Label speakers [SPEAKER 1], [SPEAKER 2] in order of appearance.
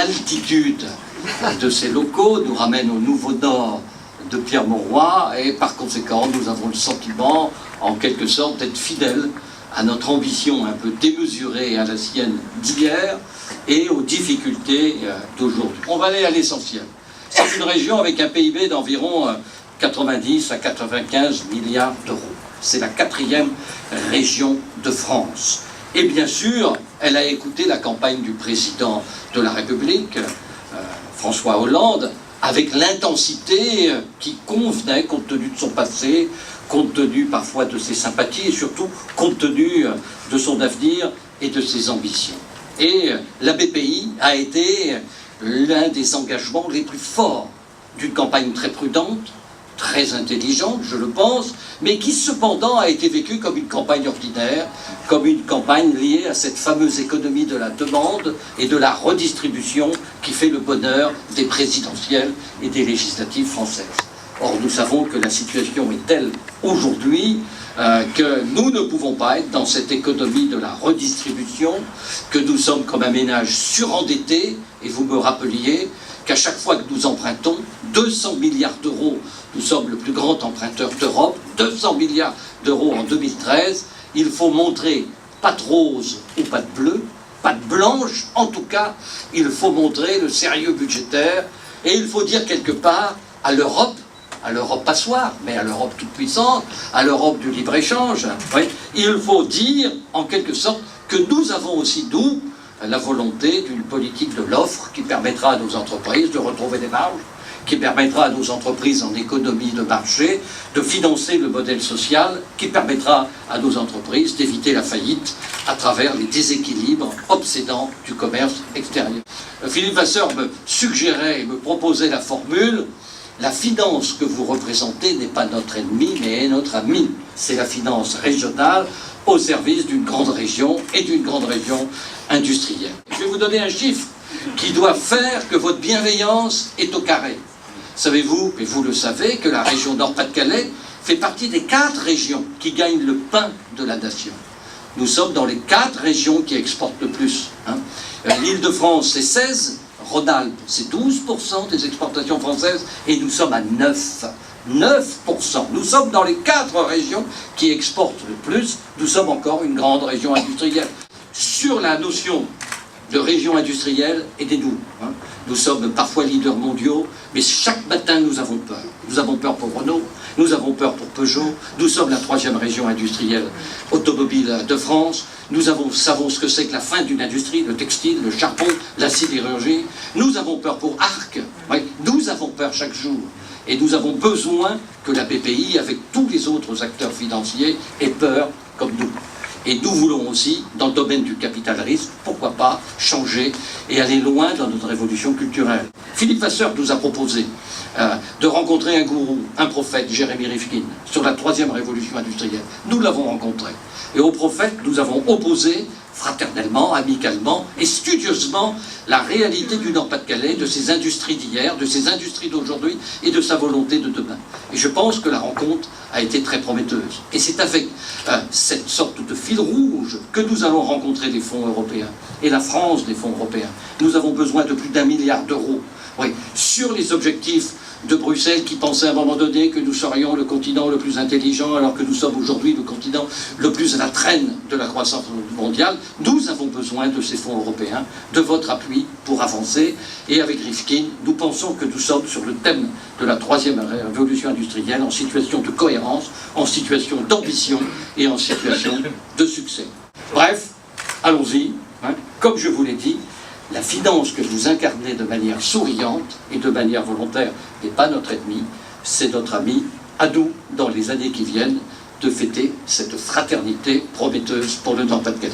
[SPEAKER 1] l'altitude de ces locaux nous ramène au Nouveau Nord de Pierre Mauroy, et par conséquent, nous avons le sentiment, en quelque sorte, d'être fidèles à notre ambition un peu démesurée à la sienne d'hier et aux difficultés d'aujourd'hui. On va aller à l'essentiel. C'est une région avec un PIB d'environ 90 à 95 milliards d'euros. C'est la 4e région de France. Et bien sûr, elle a écouté la campagne du président de la République, François Hollande, avec l'intensité qui convenait, compte tenu de son passé, compte tenu parfois de ses sympathies, et surtout compte tenu de son avenir et de ses ambitions. Et la BPI a été l'un des engagements les plus forts d'une campagne très prudente, très intelligente, je le pense, mais qui cependant a été vécue comme une campagne ordinaire, comme une campagne liée à cette fameuse économie de la demande et de la redistribution qui fait le bonheur des présidentielles et des législatives françaises. Or, nous savons que la situation est telle aujourd'hui que nous ne pouvons pas être dans cette économie de la redistribution, que nous sommes comme un ménage surendetté, et vous me rappeliez qu'à chaque fois que nous empruntons 200 milliards d'euros, nous sommes le plus grand emprunteur d'Europe, 200 milliards d'euros en 2013, il faut montrer patte rose ou patte bleue, patte blanche, en tout cas, il faut montrer le sérieux budgétaire, et il faut dire quelque part à l'Europe passoire, mais à l'Europe toute puissante, à l'Europe du libre-échange, oui, il faut dire en quelque sorte que nous avons aussi, nous, la volonté d'une politique de l'offre qui permettra à nos entreprises de retrouver des marges, qui permettra à nos entreprises en économie de marché de financer le modèle social, qui permettra à nos entreprises d'éviter la faillite à travers les déséquilibres obsédants du commerce extérieur. Philippe Vasseur me suggérait et me proposait la formule: la finance que vous représentez n'est pas notre ennemi, mais est notre ami. C'est la finance régionale au service d'une grande région et d'une grande région industrielle. Je vais vous donner un chiffre qui doit faire que votre bienveillance est au carré. Savez-vous, et vous le savez, que la région Nord-Pas-de-Calais fait partie des 4 régions qui gagnent le pain de la nation. Nous sommes dans les 4 régions qui exportent le plus. L'Île-de-France, c'est 16%. Rhône-Alpes, c'est 12% des exportations françaises, et nous sommes à 9%. Nous sommes dans les 4 régions qui exportent le plus. Nous sommes encore une grande région industrielle. Sur la notion de région industrielle, aidez-nous. Nous sommes parfois leaders mondiaux, mais chaque matin nous avons peur. Nous avons peur pour Renault, nous avons peur pour Peugeot, nous sommes la 3e région industrielle automobile de France, savons ce que c'est que la fin d'une industrie, le textile, le charbon, la sidérurgie, nous avons peur pour Arc, nous avons peur chaque jour. Et nous avons besoin que la BPI, avec tous les autres acteurs financiers, ait peur comme nous. Et nous voulons aussi, dans le domaine du capital risque, pourquoi pas changer et aller loin dans notre évolution culturelle. Philippe Vasseur nous a proposé de rencontrer un gourou, un prophète, Jérémy Rifkin, sur la 3e révolution industrielle. Nous l'avons rencontré. Et au prophète, nous avons opposé fraternellement, amicalement et studieusement la réalité du Nord-Pas-de-Calais, de ses industries d'hier, de ses industries d'aujourd'hui et de sa volonté de demain. Et je pense que la rencontre a été très prometteuse. Et c'est avec cette sorte de fil rouge que nous allons rencontrer des fonds européens et la France des fonds européens. Nous avons besoin de plus d'1 milliard d'euros sur les objectifs de Bruxelles qui pensait à un moment donné que nous serions le continent le plus intelligent alors que nous sommes aujourd'hui le continent le plus à la traîne de la croissance mondiale. Nous avons besoin de ces fonds européens, de votre appui pour avancer. Et avec Rifkin, nous pensons que nous sommes sur le thème de la 3e révolution industrielle en situation de cohérence, en situation d'ambition et en situation de succès. Bref, allons-y. Comme je vous l'ai dit, la finance que vous incarnez de manière souriante et de manière volontaire n'est pas notre ennemi, c'est notre ami. À nous, dans les années qui viennent, de fêter cette fraternité prometteuse pour le Nord-Pas-de-Calais.